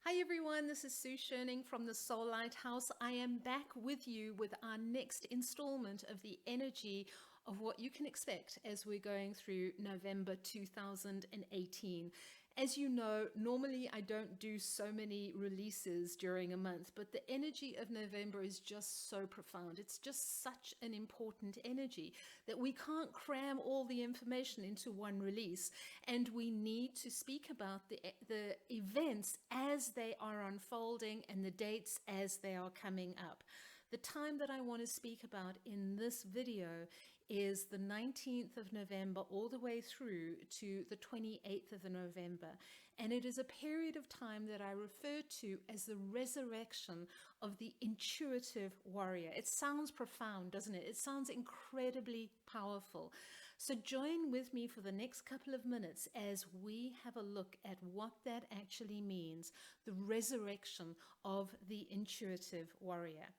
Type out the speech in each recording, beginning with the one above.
Hi everyone, this is Sue Schoning from the Soul Lighthouse. I am back with you with our next installment of the energy of what you can expect as we're going through November 2018. As you know, normally I don't do so many releases during a month, but the energy of November is just so profound. It's just such an important energy that we can't cram all the information into one release, and we need to speak about the events as they are unfolding and the dates as they are coming up. The time that I want to speak about in this video is the 19th of November all the way through to the 28th of November. And it is a period of time that I refer to as the resurrection of the intuitive warrior. It sounds profound, doesn't it? It sounds incredibly powerful. So join with me for the next couple of minutes as we have a look at what that actually means, the resurrection of the intuitive warrior.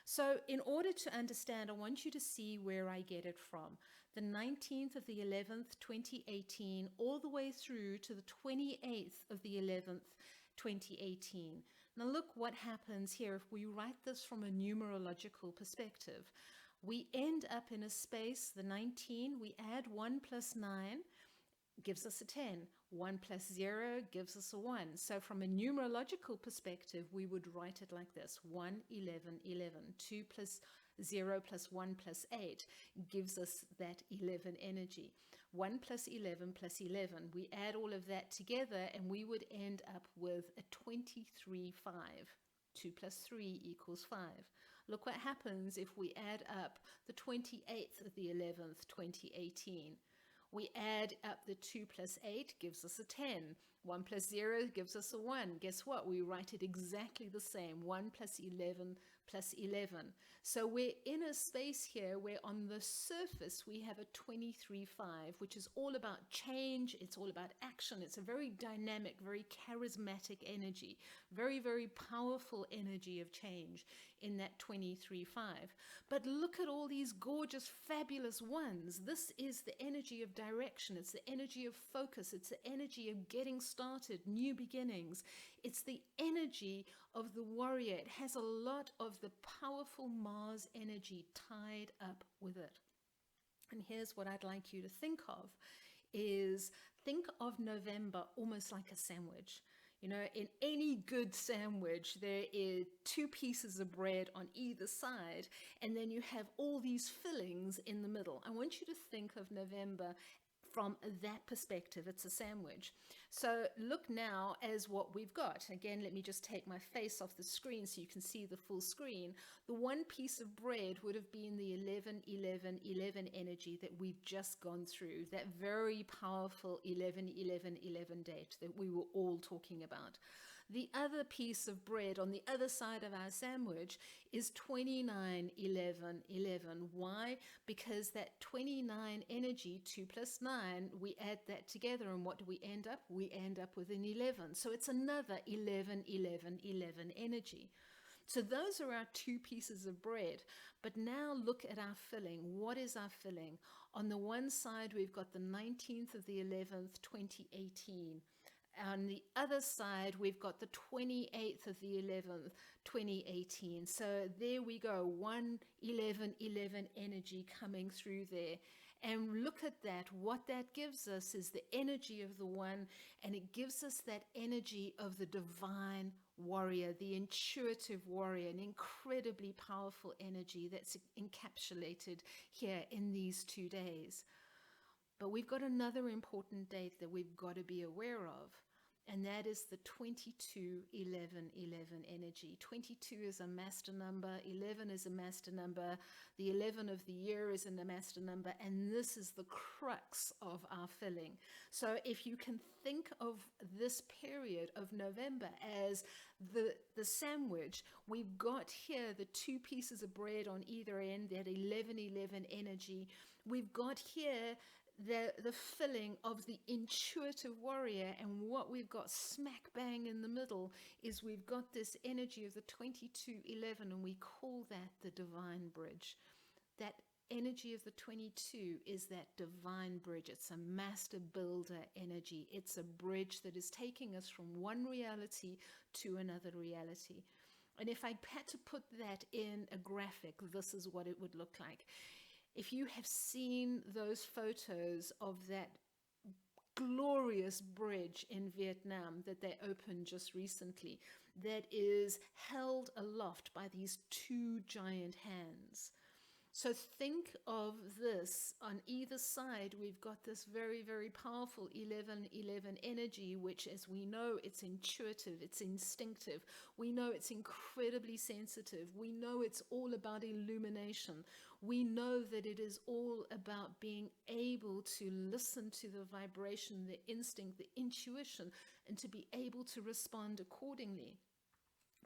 So in order to understand, I want you to see where I get it from. The 19th of the 11th, 2018, all the way through to the 28th of the 11th, 2018. Now look what happens here if we write this from a numerological perspective. We end up in a space, the 19, we add 1 plus 9, gives us a 10. 1 plus 0 gives us a 1. So from a numerological perspective, we would write it like this: 1, 11, 11. 2 plus 0 plus 1 plus 8 gives us that 11 energy. 1 plus 11 plus 11. We add all of that together and we would end up with a 23, 5. 2 plus 3 equals 5. Look what happens if we add up the 28th of the 11th, 2018. We add up the 2 plus 8 gives us a 10. 1 plus 0 gives us a 1. Guess what? We write it exactly the same. 1 plus 11 plus 11. So we're in a space here where on the surface we have a 23-5, which is all about change. It's all about action. It's a very dynamic, very charismatic energy. Very, very powerful energy of change in that 23-5. But look at all these gorgeous, fabulous ones. This is the energy of direction. It's the energy of focus. It's the energy of getting started, new beginnings. It's the energy of the warrior. It has a lot of the powerful Mars energy tied up with it. And here's what I'd like you to think of is think of November almost like a sandwich. You know, in any good sandwich, there are 2 pieces of bread on either side, and then you have all these fillings in the middle. I want you to think of November from that perspective. It's a sandwich. So look now as what we've got. Again, let me just take my face off the screen so you can see the full screen. The 1 piece of bread would have been the 11, 11, 11 energy that we've just gone through, that very powerful 11, 11, 11 date that we were all talking about. The other piece of bread on the other side of our sandwich is 29, 11, 11. Why? Because that 29 energy, 2 plus 9, we add that together, and what do we end up? We end up with an 11. So it's another 11, 11, 11 energy. So those are our 2 pieces of bread. But now look at our filling. What is our filling? On the one side, we've got the 19th of the 11th, 2018. On the other side, we've got the 28th of the 11th, 2018. So there we go, 1, 11, 11 energy coming through there. And look at that. What that gives us is the energy of the one, and it gives us that energy of the divine warrior, the intuitive warrior, an incredibly powerful energy that's encapsulated here in these 2 days. But we've got another important date that we've got to be aware of, and that is the 22, 11, 11 energy. 22 is a master number, 11 is a master number, the 11 of the year is in the master number, and this is the crux of our filling. So if you can think of this period of November as the sandwich, we've got here the 2 pieces of bread on either end, that 11, 11 energy. We've got here the filling of the intuitive warrior, and what we've got smack bang in the middle is we've got this energy of the 2211, and we call that the divine bridge. That energy of the 22 is that divine bridge. It's a master builder energy. It's a bridge that is taking us from one reality to another reality. And if I had to put that in a graphic, this is what it would look like. If you have seen those photos of that glorious bridge in Vietnam that they opened just recently, that is held aloft by these two giant hands. So think of this. On either side, we've got this very, very powerful 11-11 energy, which, as we know, it's intuitive, it's instinctive. We know it's incredibly sensitive. We know it's all about illumination. We know that it is all about being able to listen to the vibration, the instinct, the intuition, and to be able to respond accordingly.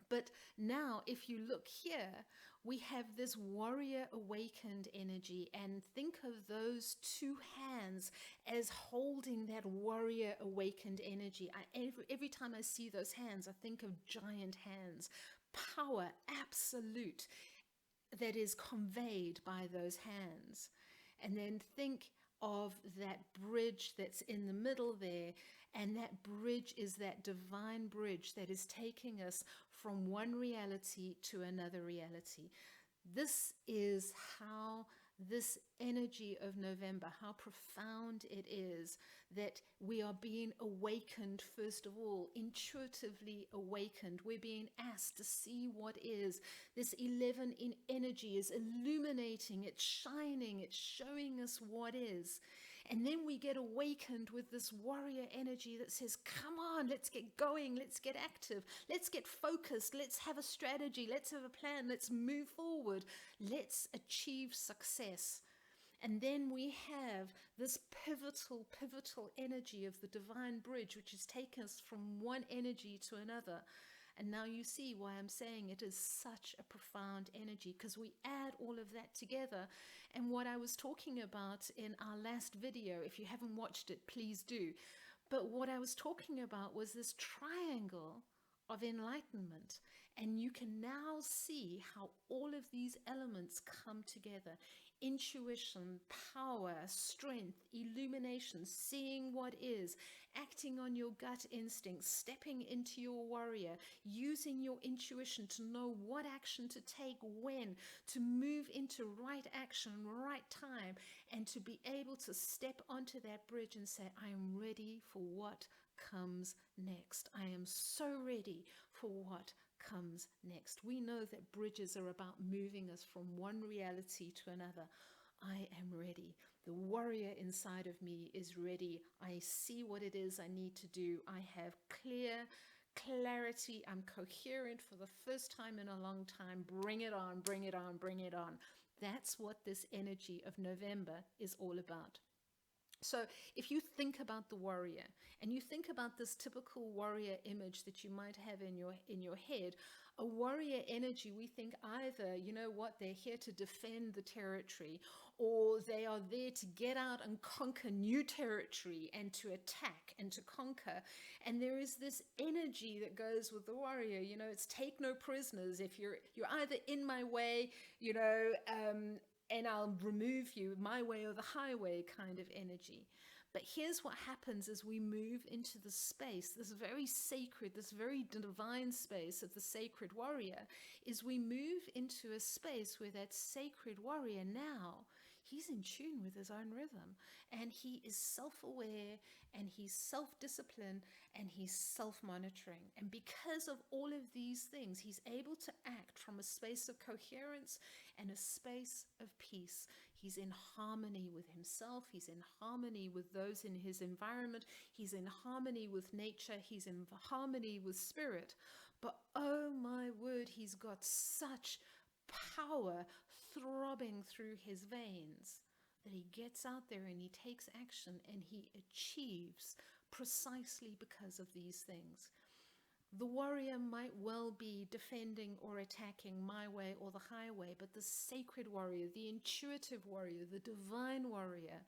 But now, if you look here, we have this warrior awakened energy, and think of those two hands as holding that warrior awakened energy. Every time I see those hands, I think of giant hands, power absolute that is conveyed by those hands. And then think of that bridge that's in the middle there, and that bridge is that divine bridge that is taking us from one reality to another reality. This is how this energy of November, how profound it is that we are being awakened, first of all, intuitively awakened. We're being asked to see what is. This 11 in energy is illuminating, it's shining, it's showing us what is. And then we get awakened with this warrior energy that says, come on, let's get going, let's get active, let's get focused, let's have a strategy, let's have a plan, let's move forward, let's achieve success. And then we have this pivotal energy of the divine bridge, which has taken us from one energy to another. And now you see why I'm saying it is such a profound energy, because we add all of that together. And what I was talking about in our last video, if you haven't watched it, please do. But what I was talking about was this triangle of enlightenment. And you can now see how all of these elements come together. Intuition, power, strength, illumination, seeing what is, acting on your gut instincts, stepping into your warrior, using your intuition to know what action to take when, to move into right action, right time, and to be able to step onto that bridge and say, I am ready for what comes next. I am so ready for what comes next. We know that bridges are about moving us from one reality to another. I am ready. The warrior inside of me is ready. I see what it is I need to do. I have clarity. I'm coherent for the first time in a long time. Bring it on, bring it on, bring it on. That's what this energy of November is all about. So if you think about the warrior and you think about this typical warrior image that you might have in your head, a warrior energy, we think either, you know what, they're here to defend the territory, or they are there to get out and conquer new territory and to attack and to conquer. And there is this energy that goes with the warrior, you know, it's take no prisoners. If you're either in my way, you know, and I'll remove you, my way or the highway kind of energy. But here's what happens as we move into the space, this very sacred, this very divine space of the sacred warrior, is we move into a space where that sacred warrior now, he's in tune with his own rhythm, and he is self-aware, and he's self-disciplined, and he's self-monitoring. And because of all of these things, he's able to act from a space of coherence and a space of peace. He's in harmony with himself. He's in harmony with those in his environment. He's in harmony with nature. He's in harmony with spirit. But oh my word, he's got such power throbbing through his veins that he gets out there and he takes action and he achieves precisely because of these things. The warrior might well be defending or attacking my way or the highway, but the sacred warrior, the intuitive warrior, the divine warrior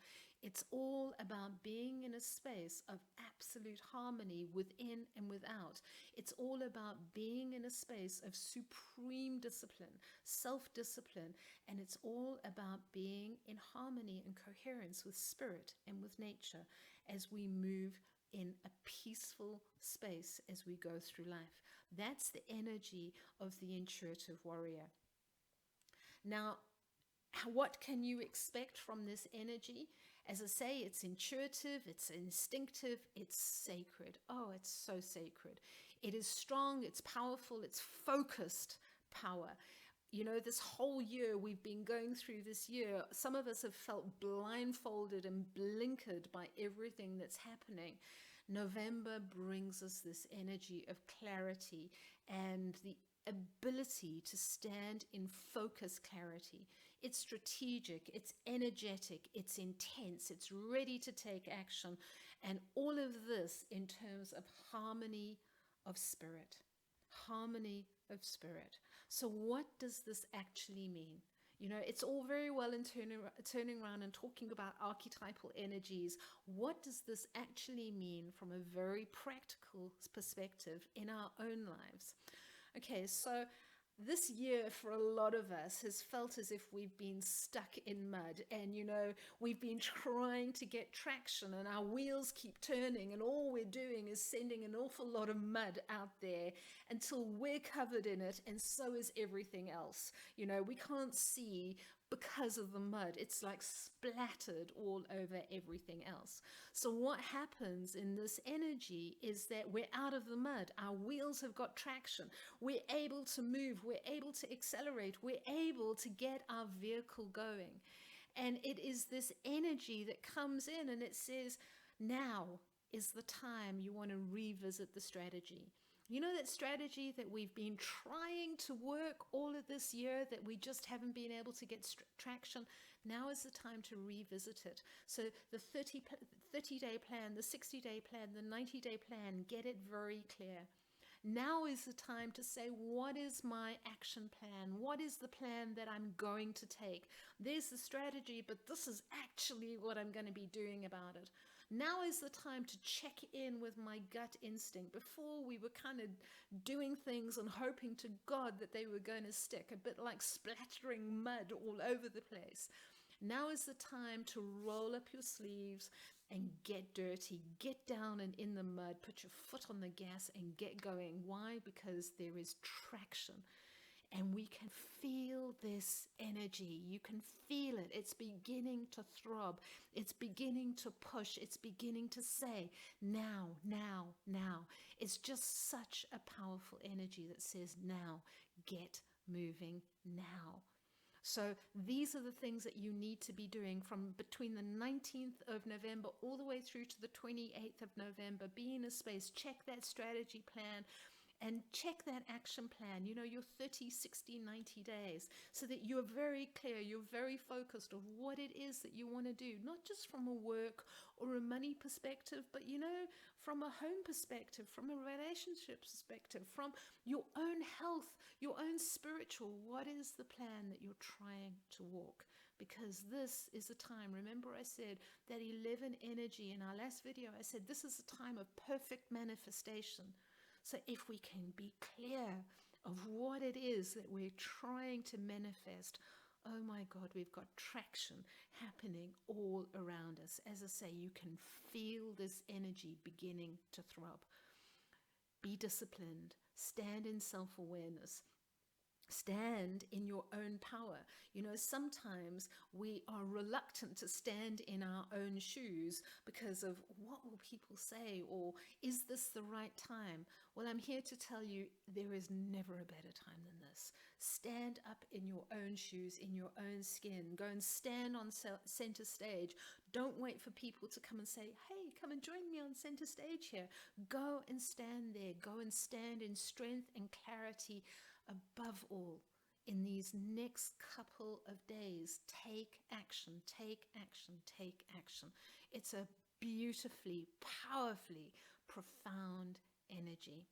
It's all about being in a space of absolute harmony within and without. It's all about being in a space of supreme discipline, self-discipline, and it's all about being in harmony and coherence with spirit and with nature as we move in a peaceful space as we go through life. That's the energy of the intuitive warrior. Now, what can you expect from this energy? As I say, it's intuitive, it's instinctive, it's sacred. Oh, it's so sacred. It is strong, it's powerful, it's focused power. You know, this whole year we've been going through this year, some of us have felt blindfolded and blinkered by everything that's happening. November brings us this energy of clarity and the ability to stand in focus clarity. It's strategic, it's energetic, it's intense, it's ready to take action. And all of this in terms of harmony of spirit. Harmony of spirit. So what does this actually mean? You know, it's all very well in turning around and talking about archetypal energies. What does this actually mean from a very practical perspective in our own lives? Okay, so this year for a lot of us has felt as if we've been stuck in mud, and you know, we've been trying to get traction and our wheels keep turning, and all we're doing is sending an awful lot of mud out there until we're covered in it, and so is everything else. You know, we can't see because of the mud. It's like splattered all over everything else. So what happens in this energy is that we're out of the mud. Our wheels have got traction. We're able to move. We're able to accelerate. We're able to get our vehicle going. And it is this energy that comes in and it says, now is the time you want to revisit the strategy. You know, that strategy that we've been trying to work all of this year that we just haven't been able to get traction? Now is the time to revisit it. So the 30-day plan, the 60-day plan, the 90-day plan, get it very clear. Now is the time to say, what is my action plan? What is the plan that I'm going to take? There's the strategy, but this is actually what I'm going to be doing about it. Now is the time to check in with my gut instinct. Before, we were kind of doing things and hoping to God that they were going to stick, a bit like splattering mud all over the place. Now is the time to roll up your sleeves and get dirty, get down and in the mud, put your foot on the gas and get going. Why? Because there is traction. And we can feel this energy. You can feel it. It's beginning to throb. It's beginning to push. It's beginning to say, now, now, now. It's just such a powerful energy that says, now, get moving now. So these are the things that you need to be doing from between the 19th of November all the way through to the 28th of November. Be in a space, check that strategy plan, and check that action plan, you know, your 30, 60, 90 days, so that you're very clear, you're very focused of what it is that you want to do, not just from a work or a money perspective, but, you know, from a home perspective, from a relationship perspective, from your own health, your own spiritual. What is the plan that you're trying to walk? Because this is a time, remember I said that 11 energy in our last video, I said this is a time of perfect manifestation. So if we can be clear of what it is that we're trying to manifest, oh my God, we've got traction happening all around us. As I say, you can feel this energy beginning to throb. Be disciplined, stand in self-awareness. Stand in your own power. You know, sometimes we are reluctant to stand in our own shoes because of what will people say, or is this the right time? Well, I'm here to tell you there is never a better time than this. Stand up in your own shoes, in your own skin. Go and stand on center stage. Don't wait for people to come and say, hey, come and join me on center stage here. Go and stand there. Go and stand in strength and clarity. Above all, in these next couple of days, take action, take action, take action. It's a beautifully, powerfully profound energy.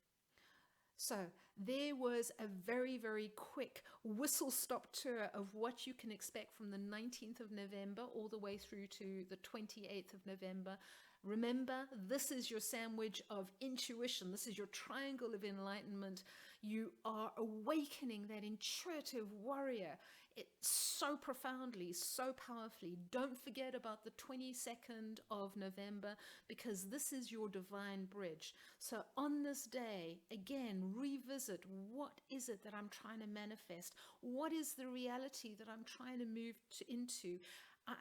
So there was a very, very quick whistle-stop tour of what you can expect from the 19th of November all the way through to the 28th of November. Remember, this is your sandwich of intuition. This is your triangle of enlightenment. You are awakening that intuitive warrior so profoundly, so powerfully. Don't forget about the 22nd of November, because this is your divine bridge. So on this day, again, revisit, what is it that I'm trying to manifest? What is the reality that I'm trying to move into?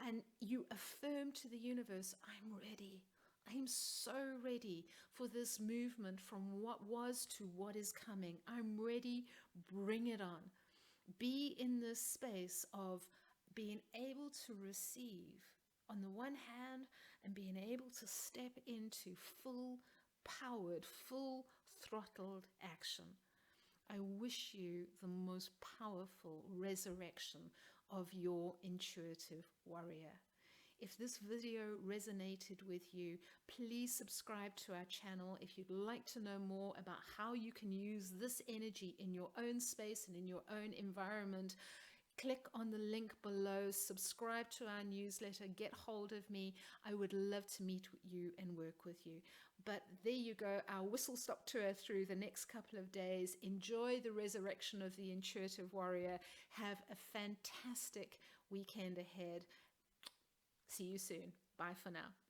And you affirm to the universe, I'm ready. I'm so ready for this movement from what was to what is coming. I'm ready. Bring it on. Be in this space of being able to receive on the one hand and being able to step into full powered, full throttled action. I wish you the most powerful resurrection of your intuitive warrior. If this video resonated with you, please subscribe to our channel. If you'd like to know more about how you can use this energy in your own space and in your own environment, click on the link below, subscribe to our newsletter, get hold of me. I would love to meet you and work with you. But there you go, our whistle-stop tour through the next couple of days. Enjoy the resurrection of the intuitive warrior. Have a fantastic weekend ahead. See you soon. Bye for now.